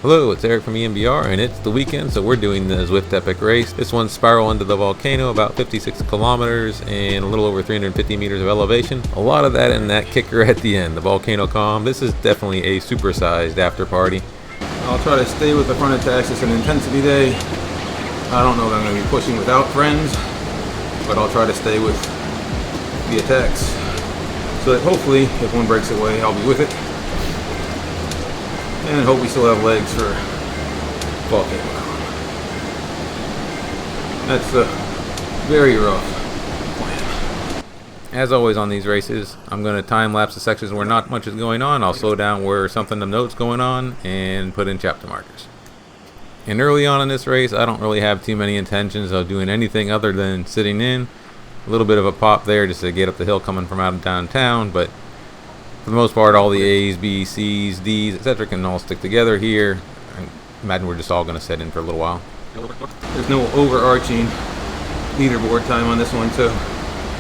Hello, it's Eric from E.M.B.R. and it's the weekend, so we're doing the Zwift Epic Race. This one's spiral into the volcano, about 56 kilometers and a little over 350 meters of elevation. A lot of that in that kicker at the end, the volcano calm. This is definitely a supersized after party. I'll try to stay with the front attacks. It's an intensity day. I don't know if I'm going to be pushing without friends, but I'll try to stay with the attacks so that hopefully if one breaks away, I'll be with it. And hope we still have legs for Volcano. That's a very rough plan. As always on these races, I'm going to time lapse the sections where not much is going on. I'll slow down where something of note's going on and put in chapter markers. And early on in this race, I don't really have too many intentions of doing anything other than sitting in. A little bit of a pop there just to get up the hill coming from out of downtown, but for the most part, all the A's, B's, C's, D's, etc. can all stick together here. I imagine we're just all going to sit in for a little while. There's no overarching leaderboard time on this one, so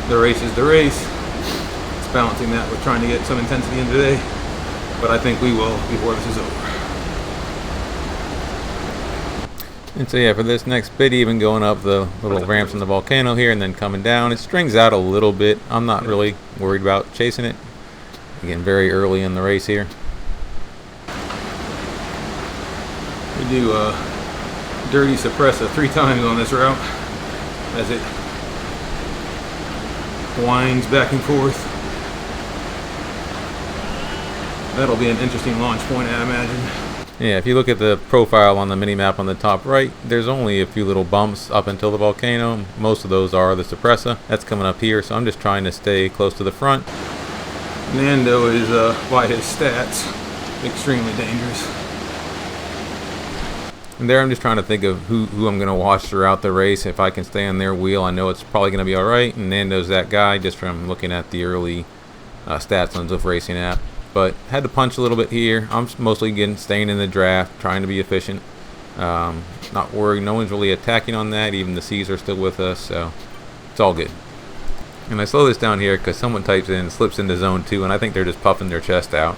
the race is the race. It's balancing that with trying to get some intensity in today, but I think we will before this is over. And so yeah, for this next bit, even going up the little ramps in the volcano here and then coming down, it strings out a little bit. I'm not really worried about chasing it. Again, very early in the race here. We do dirty Sorpresa 3 times on this route as it winds back and forth. That'll be an interesting launch point, I imagine. Yeah, if you look at the profile on the mini map on the top right, there's only a few little bumps up until the volcano. Most of those are the Sopresa. That's coming up here, so I'm just trying to stay close to the front. Nando is, by his stats, extremely dangerous. And there I'm just trying to think of who I'm going to watch throughout the race. If I can stay on their wheel, I know it's probably going to be alright. And Nando's that guy, just from looking at the early stats on Zwift Racing app. But had to punch a little bit here. I'm mostly staying in the draft, trying to be efficient. Not worried. No one's really attacking on that. Even the C's are still with us, so it's all good. And I slow this down here because someone types in, slips into zone 2, and I think they're just puffing their chest out.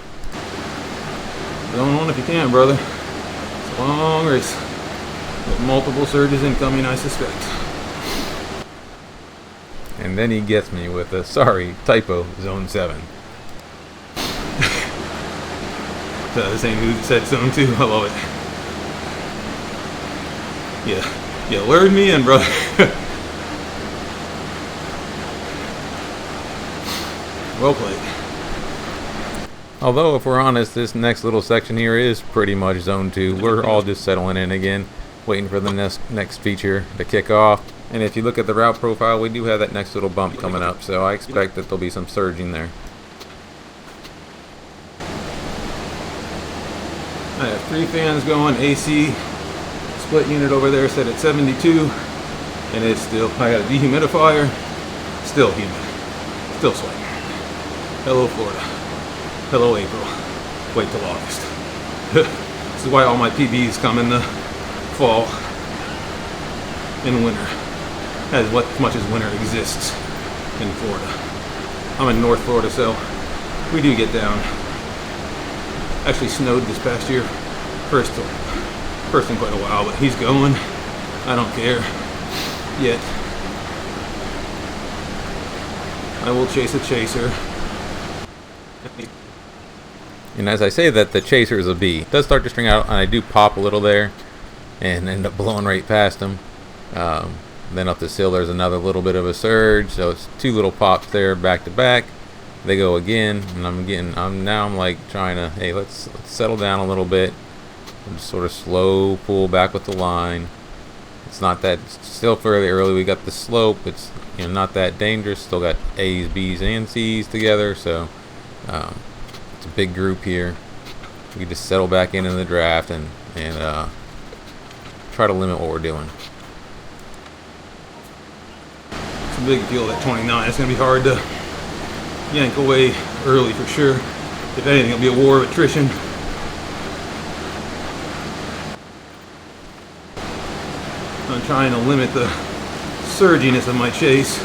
Zone 1 if you can, brother. It's a long race with multiple surges incoming, I suspect. And then he gets me with a, sorry, typo, zone 7. The same dude that said zone 2. I love it. Yeah, you lured me in, brother. Well played. Although, if we're honest, this next little section here is pretty much zone 2. We're all just settling in again, waiting for the next feature to kick off. And if you look at the route profile, we do have that next little bump coming up, so I expect that there'll be some surging there. I have 3 fans going, AC, split unit over there set at 72, and it's still, I got a dehumidifier, still humid, still sweating. Hello Florida, hello April, wait till August. This is why all my PBs come in the fall and winter, as much as winter exists in Florida. I'm in North Florida, so we do get down. Actually snowed this past year, first in quite a while, but he's going. I don't care yet. I will chase a chaser. And as I say that, the chaser is a B. It does start to string out, and I do pop a little there and end up blowing right past him. Then up this hill there's another little bit of a surge, so it's 2 little pops there back to back. They go again, and I'm like trying to, hey, let's settle down a little bit and just sort of slow pull back with the line. It's not that, it's still fairly early. We got the slope. It's not that dangerous. Still got A's, B's, and C's together, so it's a big group here. We can just settle back into the draft and try to limit what we're doing. It's a big field at 29. It's going to be hard to yank away early for sure. If anything, it'll be a war of attrition. I'm trying to limit the surginess of my chase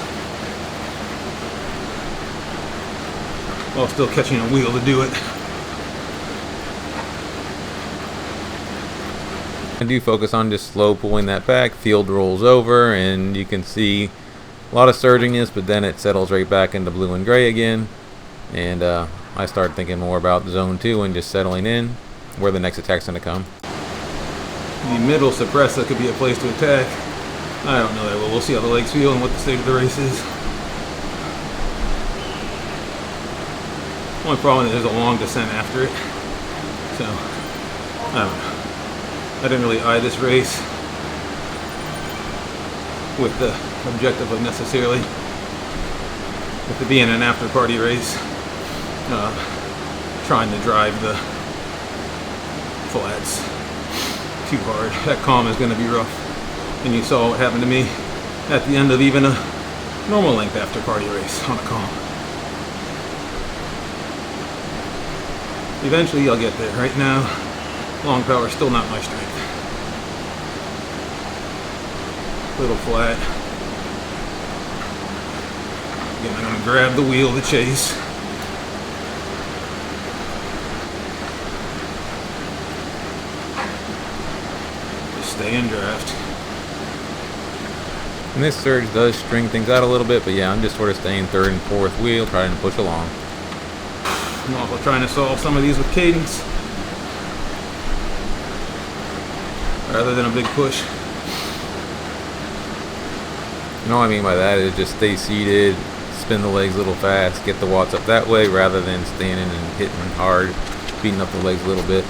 while still catching a wheel to do it. I do focus on just slow pulling that back. Field rolls over, and you can see a lot of surginess, but then it settles right back into blue and gray again. And I start thinking more about zone 2 and just settling in where the next attack's going to come. The middle Sorpresa could be a place to attack. I don't know that. Well, we'll see how the legs feel and what the state of the race is. Only problem is there's a long descent after it. So, I don't know. I didn't really eye this race with the objective of necessarily with it being an after party race. Trying to drive the flats too hard. That calm is going to be rough. And you saw what happened to me at the end of even a normal length after party race on a calm. Eventually I'll get there. Right now, long power is still not my strength. Little flat. Again, I'm going to grab the wheel to chase. Stay in draft. And this surge does string things out a little bit, but yeah, I'm just sort of staying third and fourth wheel, trying to push along. I'm also trying to solve some of these with cadence rather than a big push. You know what I mean by that is just stay seated, spin the legs a little fast, get the watts up that way rather than standing and hitting hard, beating up the legs a little bit.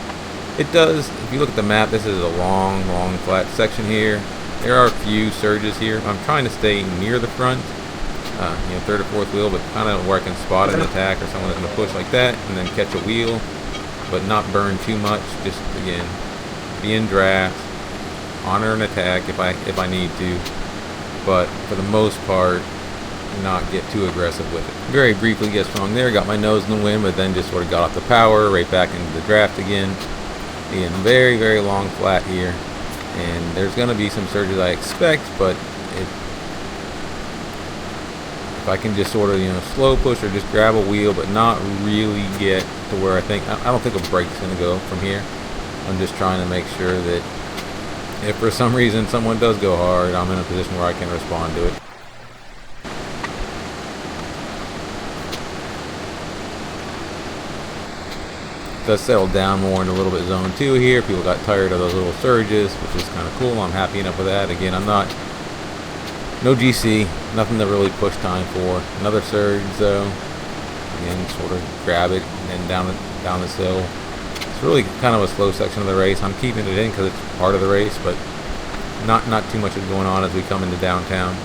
It does, if you look at the map, this is a long flat section here. There are a few surges here. I'm trying to stay near the front, third or fourth wheel, but kind of where I can spot an attack or someone that's going to push like that and then catch a wheel, but not burn too much. Just, again, be in draft, honor an attack if I need to, but for the most part, not get too aggressive with it. Very briefly get strong there, got my nose in the wind, but then just sort of got off the power, right back into the draft again. Again, very long flat here, and there's going to be some surges I expect, but if I can just sort of slow push or just grab a wheel, but not really get to where I don't think a brake's going to go from here. I'm just trying to make sure that if for some reason someone does go hard, I'm in a position where I can respond to it. Does settle down more into a little bit zone 2 here. People got tired of those little surges, which is kind of cool. I'm happy enough with that. Again, I'm not, no GC, nothing to really push time for. Another surge though. Again, sort of grab it and then down this hill. It's really kind of a slow section of the race. I'm keeping it in because it's part of the race, but not too much is going on as we come into downtown.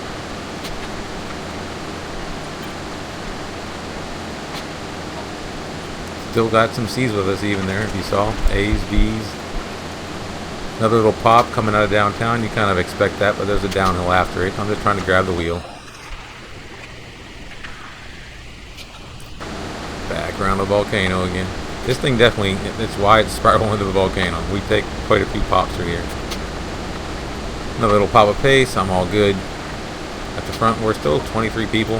Still got some C's with us even there, if you saw. A's, B's. Another little pop coming out of downtown. You kind of expect that, but there's a downhill after it. I'm just trying to grab the wheel. Back around the Volcano again. This thing definitely, it's why it's spiraling into the Volcano. We take quite a few pops through here. Another little pop of pace. I'm all good. At the front, we're still 23 people.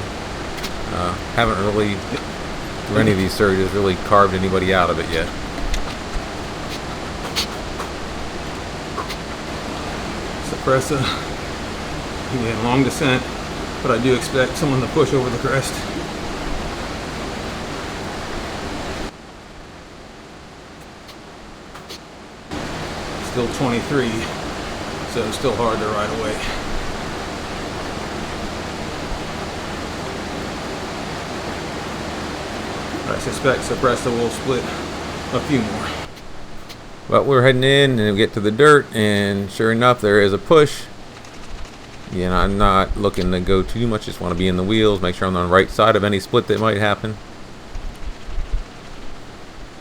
Haven't really, through any of these surges, really carved anybody out of it yet. Sopresa. Again, long descent, but I do expect someone to push over the crest. Still 23, so still hard to ride away. I suspect Sopresa will split a few more. But we're heading in and we get to the dirt, and sure enough, there is a push. I'm not looking to go too much, just want to be in the wheels, make sure I'm on the right side of any split that might happen.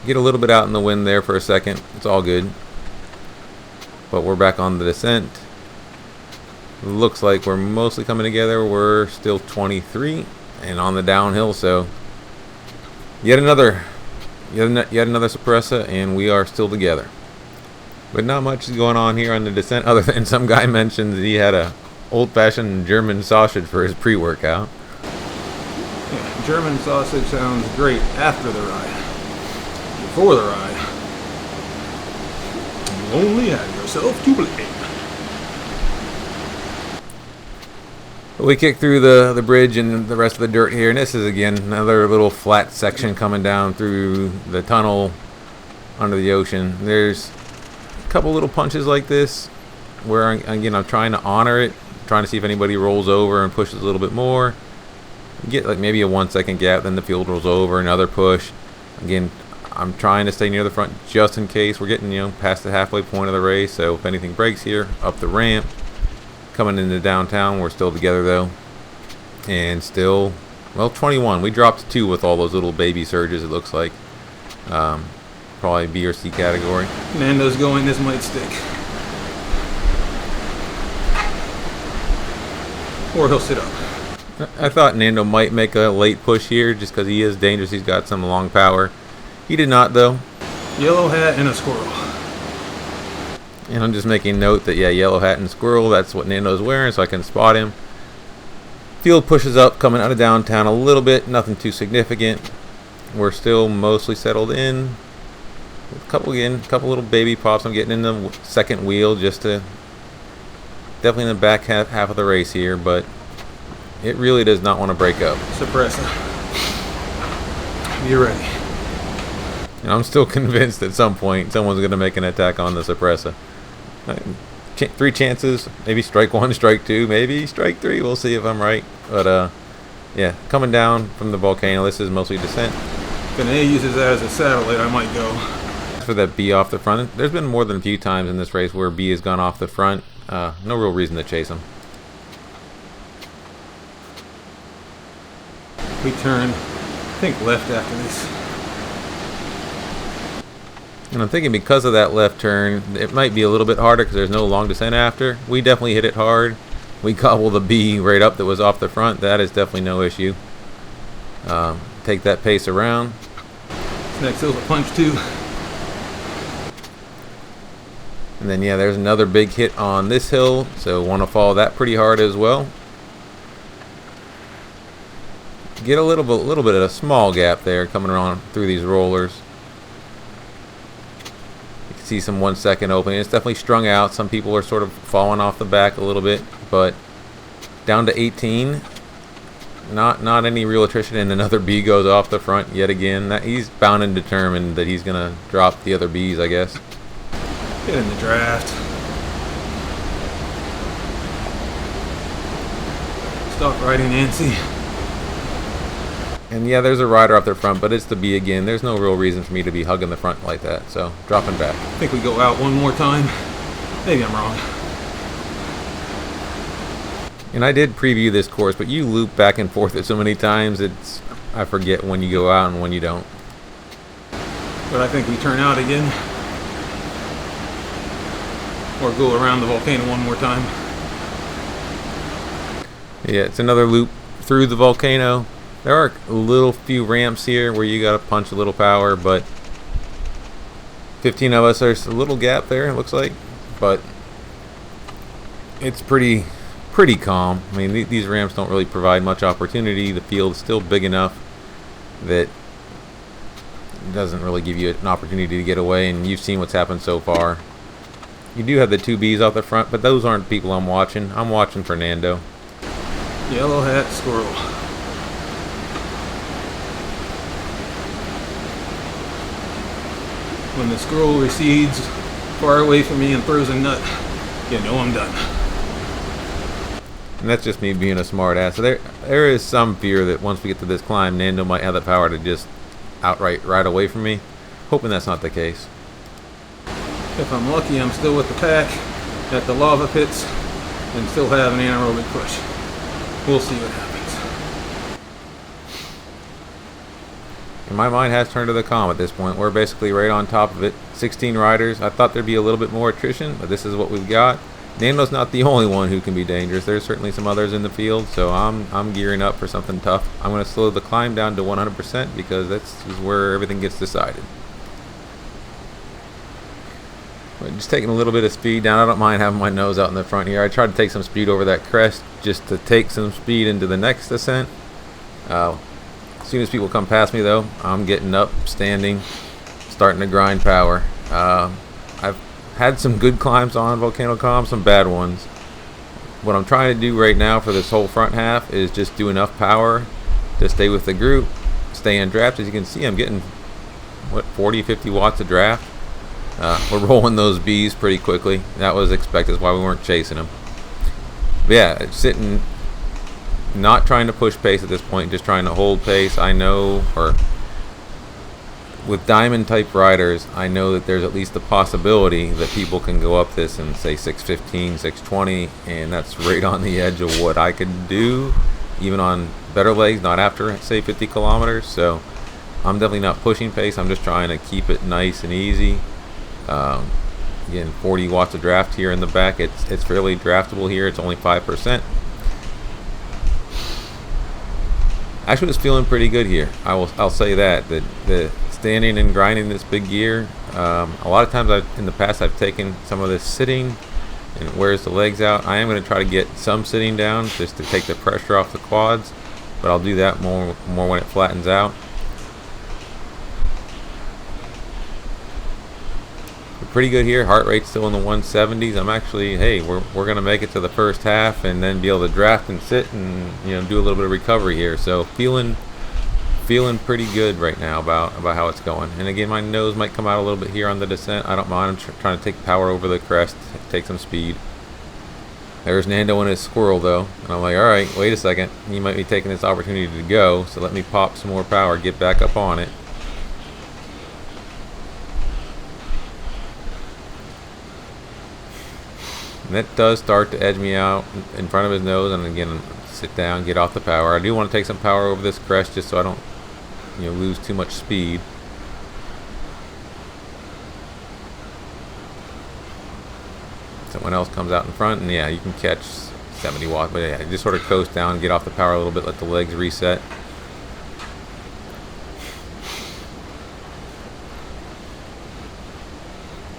Get a little bit out in the wind there for a second, it's all good. But we're back on the descent. Looks like we're mostly coming together. We're still 23 and on the downhill, so yet another Sorpresa, and we are still together. But not much is going on here on the descent, other than some guy mentioned that he had a old-fashioned German sausage for his pre-workout. Yeah, German sausage sounds great after the ride. Before the ride, only have yourself to blame. We kick through the bridge and the rest of the dirt here, and this is again another little flat section coming down through the tunnel under the ocean. There's a couple little punches like this where again I'm trying to honor it, trying to see if anybody rolls over and pushes a little bit more. You get like maybe a 1 second gap, then the field rolls over, another push. Again, I'm trying to stay near the front just in case. We're getting past the halfway point of the race, so if anything breaks here, up the ramp. Coming into downtown, we're still together though, and still, well, 21. We dropped 2 with all those little baby surges. It looks like probably B or C category. Nando's going. This might stick, or he'll sit up. I thought Nando might make a late push here just because he is dangerous. He's got some long power. He did not though. Yellow hat and a squirrel. And I'm just making note that, yeah, yellow hat and squirrel, that's what Nando's wearing, so I can spot him. Field pushes up, coming out of downtown a little bit, nothing too significant. We're still mostly settled in. A couple little baby pops. I'm getting in the second wheel just to, definitely in the back half of the race here, but it really does not want to break up. Sorpresa. Be ready. And I'm still convinced at some point someone's going to make an attack on the Sorpresa. 3 chances, maybe strike 1, strike 2, maybe strike 3. We'll see if I'm right. But yeah, coming down from the volcano, this is mostly descent. If an A uses that as a satellite, I might go. For that B off the front, there's been more than a few times in this race where B has gone off the front. No real reason to chase him. We turn, I think, left after this. And I'm thinking because of that left turn, it might be a little bit harder because there's no long descent after. We definitely hit it hard. We cobble the B right up that was off the front. That is definitely no issue. Take that pace around. This next hill's a punch too. And then, yeah, there's another big hit on this hill, so want to follow that pretty hard as well. Get a little bit of a small gap there coming around through these rollers. See some 1 second opening. It's definitely strung out. Some people are sort of falling off the back a little bit, but down to 18. Not any real attrition, and another B goes off the front yet again. He's bound and determined that he's gonna drop the other Bs, I guess. Get in the draft. Stop riding Nancy. And yeah, there's a rider up there front, but it's the B again. There's no real reason for me to be hugging the front like that, so dropping back. I think we go out one more time. Maybe I'm wrong. And I did preview this course, but you loop back and forth it so many times, I forget when you go out and when you don't. But I think we turn out again. Or go around the volcano one more time. Yeah, it's another loop through the volcano. There are a little few ramps here where you gotta punch a little power, but 15 of us, there's a little gap there, it looks like, but it's pretty calm. I mean, these ramps don't really provide much opportunity. The field's still big enough that it doesn't really give you an opportunity to get away, and you've seen what's happened so far. You do have the 2 Bs off the front, but those aren't people I'm watching. I'm watching Fernando. Yellow hat, squirrel. When the squirrel recedes far away from me and throws a nut, you know I'm done. And that's just me being a smart ass. So there is some fear that once we get to this climb, Nando might have the power to just outright ride away from me. Hoping that's not the case. If I'm lucky, I'm still with the pack at the lava pits and still have an anaerobic push. We'll see what happens. And my mind has turned to the calm at this point. We're basically right on top of it. 16 riders. I thought there'd be a little bit more attrition, but this is what we've got. Nando's not the only one who can be dangerous. There's certainly some others in the field, so I'm gearing up for something tough. I'm going to slow the climb down to 100% because that's where everything gets decided. But just taking a little bit of speed down. I don't mind having my nose out in the front here. I tried to take some speed over that crest just to take some speed into the next ascent. As soon as people come past me, though, I'm getting up, standing, starting to grind power. I've had some good climbs on Volcano Calm, some bad ones. What I'm trying to do right now for this whole front half is just do enough power to stay with the group, stay in draft. As you can see, I'm getting, what, 40, 50 watts of draft. We're rolling those Bs pretty quickly. That was expected. That's why we weren't chasing them. But yeah, sitting, not trying to push pace at this point, just trying to hold pace. I know, or with diamond type riders, I know that there's at least the possibility that people can go up this and say 615, 620, and that's right on the edge of what I could do, even on better legs, not after, say, 50 kilometers. So I'm definitely not pushing pace. I'm just trying to keep it nice and easy. Again, 40 watts of draft here in the back. It's fairly draftable here. It's only 5%. Actually, was feeling pretty good here. I'll say that the standing and grinding this big gear. A lot of times in the past I've taken some of this sitting and it wears the legs out. I am going to try to get some sitting down just to take the pressure off the quads, but I'll do that more when it flattens out. We're pretty good here. Heart rate's still in the 170s. I'm actually, hey, we're going to make it to the first half and then be able to draft and sit and, you know, do a little bit of recovery here. So feeling pretty good right now about how it's going. And again, my nose might come out a little bit here on the descent. I don't mind. I'm trying to take power over the crest, take some speed. There's Nando and his squirrel though, and I'm like, all right, wait a second, he might be taking this opportunity to go, so let me pop some more power, get back up on it. And that does start to edge me out in front of his nose, and again, sit down, get off the power. I do want to take some power over this crest just so I don't, you know, lose too much speed. Someone else comes out in front, and yeah, you can catch 70 watts, but yeah, just sort of coast down, get off the power a little bit, let the legs reset.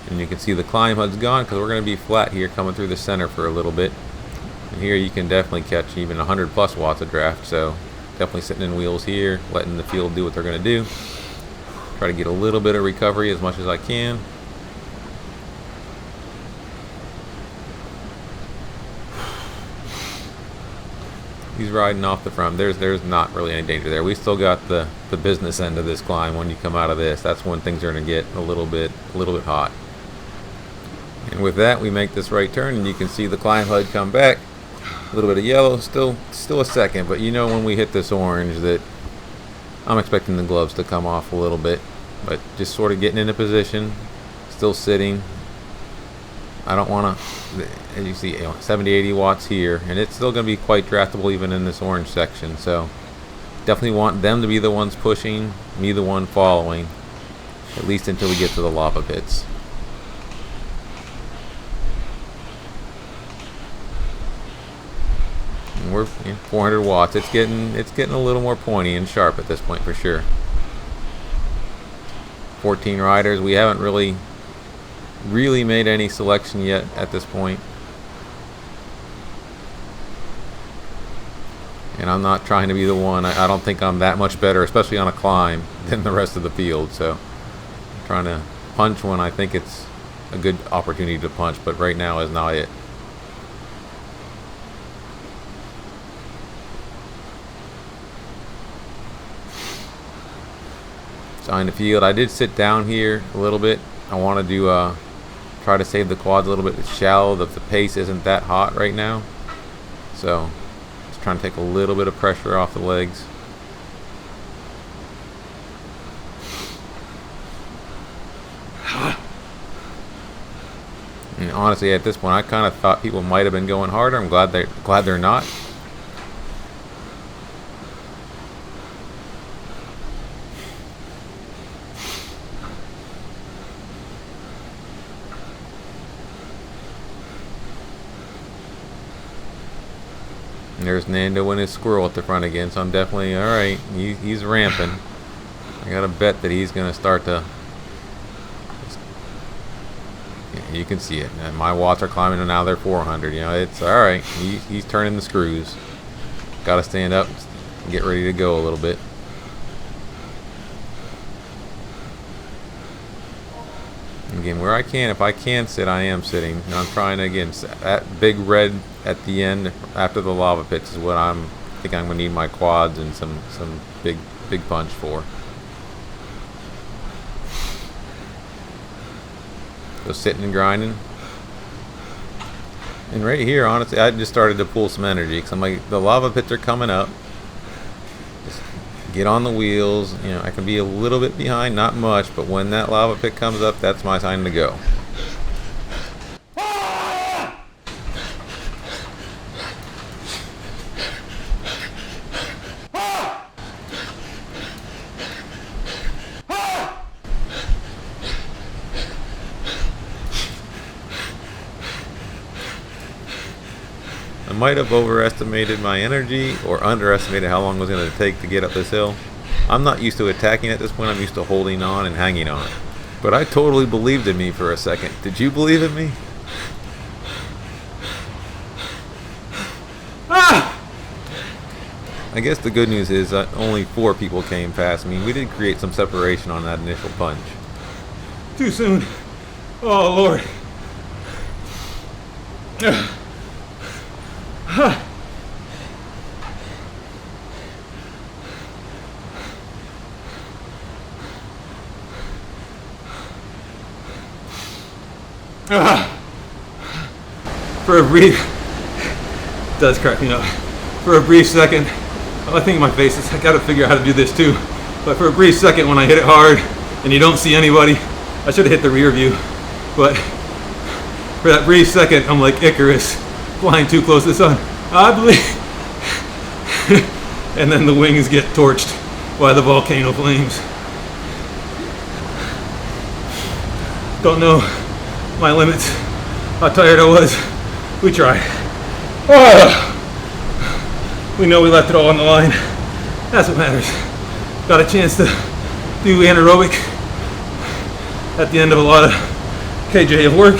And you can see the climb HUD's gone because we're going to be flat here coming through the center for a little bit. And here you can definitely catch even 100 plus watts of draft, so definitely sitting in wheels here, letting the field do what they're going to do. Try to get a little bit of recovery as much as I can. He's riding off the front. There's not really any danger there. We still got the business end of this climb. When you come out of this, that's when things are going to get a little bit hot. And with that, we make this right turn, and you can see the climb HUD come back. A little bit of yellow, still a second, but you know when we hit this orange that I'm expecting the gloves to come off a little bit. But just sort of getting into position, still sitting. I don't want to, as you see, 70-80 watts here, and it's still going to be quite draftable even in this orange section. So definitely want them to be the ones pushing, me the one following, at least until we get to the lava pits. And we're 400 watts. It's getting a little more pointy and sharp at this point for sure. 14 riders. We haven't really made any selection yet at this point. And I'm not trying to be the one. I don't think I'm that much better, especially on a climb, than the rest of the field. So I'm trying to punch when I think it's a good opportunity to punch, but right now is not it. On the field, I did sit down here a little bit. I want to do try to save the quads a little bit. It's shallow. The pace isn't that hot right now, so just trying to take a little bit of pressure off the legs. And honestly, at this point, I kind of thought people might have been going harder. I'm glad they're not. And there's Nando and his squirrel at the front again, so I'm definitely, alright, he's ramping. I got to bet that he's going to start to, yeah, you can see it. And my watts are climbing and now they're 400, you know, it's alright. He's turning the screws. Got to stand up and get ready to go a little bit. again, where I can, if I can sit, I am sitting. And I'm trying to, again, that big red at the end after the lava pits is what I think I'm going to need my quads and some big punch for. So sitting and grinding. And right here, honestly, I just started to pull some energy because I'm like, the lava pits are coming up. Just get on the wheels. You know, I can be a little bit behind, not much, but when that lava pit comes up, that's my time to go. I might have overestimated my energy or underestimated how long it was going to take to get up this hill. I'm not used to attacking at this point. I'm used to holding on and hanging on. But I totally believed in me for a second. Did you believe in me? Ah! I guess the good news is that only 4 people came past me. We did create some separation on that initial punch. Too soon. Oh, Lord. For a brief, it does crack me up. For a brief second, I think my face is, I gotta figure out how to do this too. But for a brief second when I hit it hard and you don't see anybody, I should have hit the rear view. But for that brief second, I'm like Icarus, flying too close to the sun. I believe. And then the wings get torched by the volcano flames. Don't know my limits, how tired I was. We tried. Oh, we know we left it all on the line. That's what matters. Got a chance to do anaerobic at the end of a lot of KJ of work.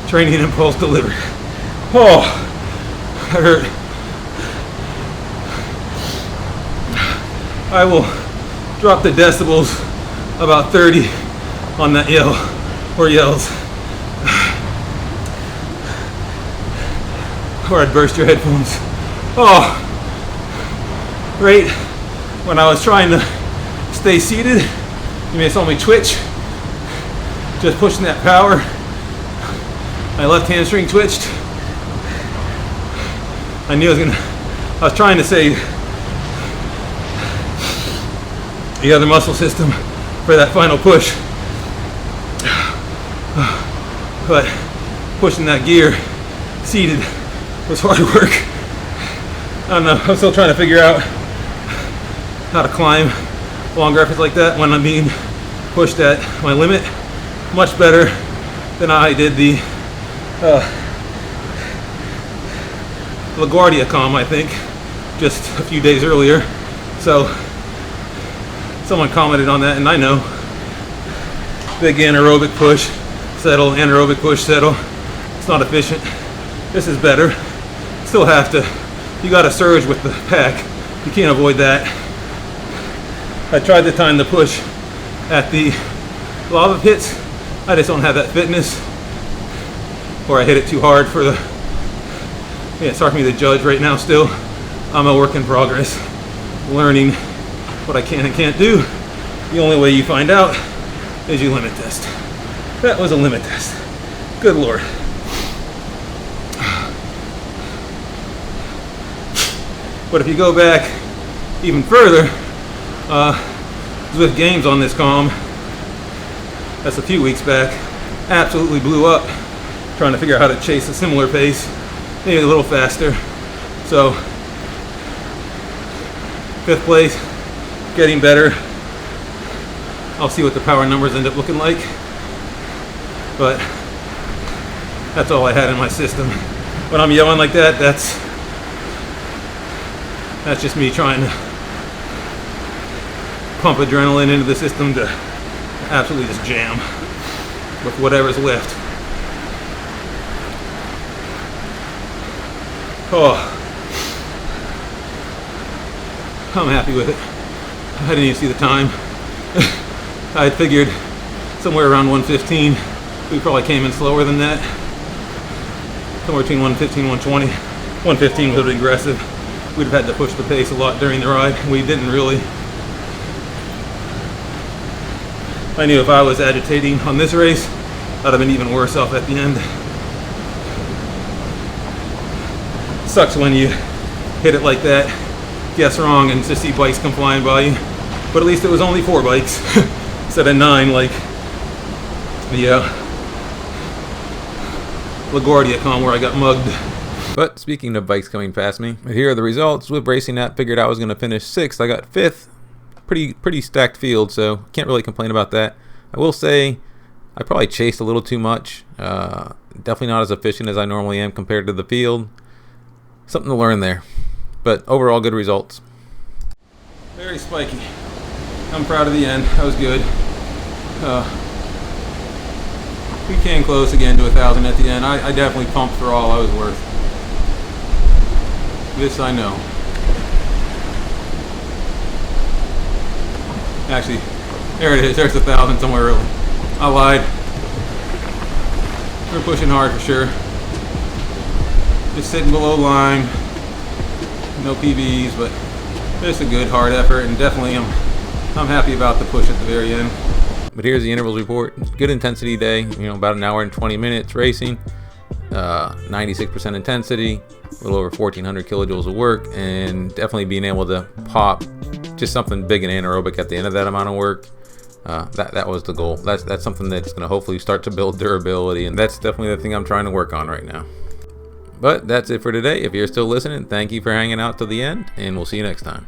Training impulse delivered. Oh, that hurt. I will drop the decibels about 30 on that yell or yells, or I'd burst your headphones. Oh, right when I was trying to stay seated, you may have saw me twitch, just pushing that power. My left hamstring twitched. I knew I was trying to save the other muscle system for that final push. But pushing that gear seated was hard work. I don't know, I'm still trying to figure out how to climb longer efforts like that when I'm being pushed at my limit. Much better than I did the LaGuardia Calm, I think, just a few days earlier. So someone commented on that, and I know. Big anaerobic push, settle, anaerobic push, settle. It's not efficient. This is better. Still have to, you gotta surge with the pack. You can't avoid that. I tried to time the push at the lava pits. I just don't have that fitness. Or I hit it too hard for the, yeah, it's hard for me to judge right now still. I'm a work in progress. Learning what I can and can't do. The only way you find out is you limit test. That was a limit test. Good Lord. But if you go back even further, Zwift Games on this calm, that's a few weeks back, absolutely blew up trying to figure out how to chase a similar pace, maybe a little faster. So 5th place, getting better. I'll see what the power numbers end up looking like, but that's all I had in my system. When I'm yelling like that, that's just me trying to pump adrenaline into the system to absolutely just jam with whatever's left. Oh, I'm happy with it. I didn't even see the time. I had figured somewhere around 1:15 We probably came in slower than that. Somewhere between 115, 120. 115 was a bit aggressive. We'd have had to push the pace a lot during the ride. We didn't really. I knew if I was agitating on this race, I'd have been even worse off at the end. Sucks when you hit it like that, guess wrong, and just see bikes come flying by you. But at least it was only 4 bikes instead of 9 like the LaGuardia con where I got mugged. But speaking of bikes coming past me, here are the results. With Racing App, figured I was going to finish 6th. I got 5th. Pretty stacked field, so can't really complain about that. I will say I probably chased a little too much. Definitely not as efficient as I normally am compared to the field. Something to learn there. But overall, good results. Very spiky. I'm proud of the end. That was good. We came close again to 1,000 at the end. I definitely pumped for all I was worth. This I know. Actually, there it is. There's 1,000 somewhere early. I lied. We're pushing hard for sure. Just sitting below line. No PBs, but just a good hard effort, and definitely I'm happy about the push at the very end. But here's the intervals report. Good intensity day. You know, about an hour and 20 minutes racing. 96% intensity. A little over 1,400 kilojoules of work, and definitely being able to pop just something big and anaerobic at the end of that amount of work. That was the goal. That's something that's going to hopefully start to build durability, and that's definitely the thing I'm trying to work on right now. But that's it for today. If you're still listening, thank you for hanging out till the end, and we'll see you next time.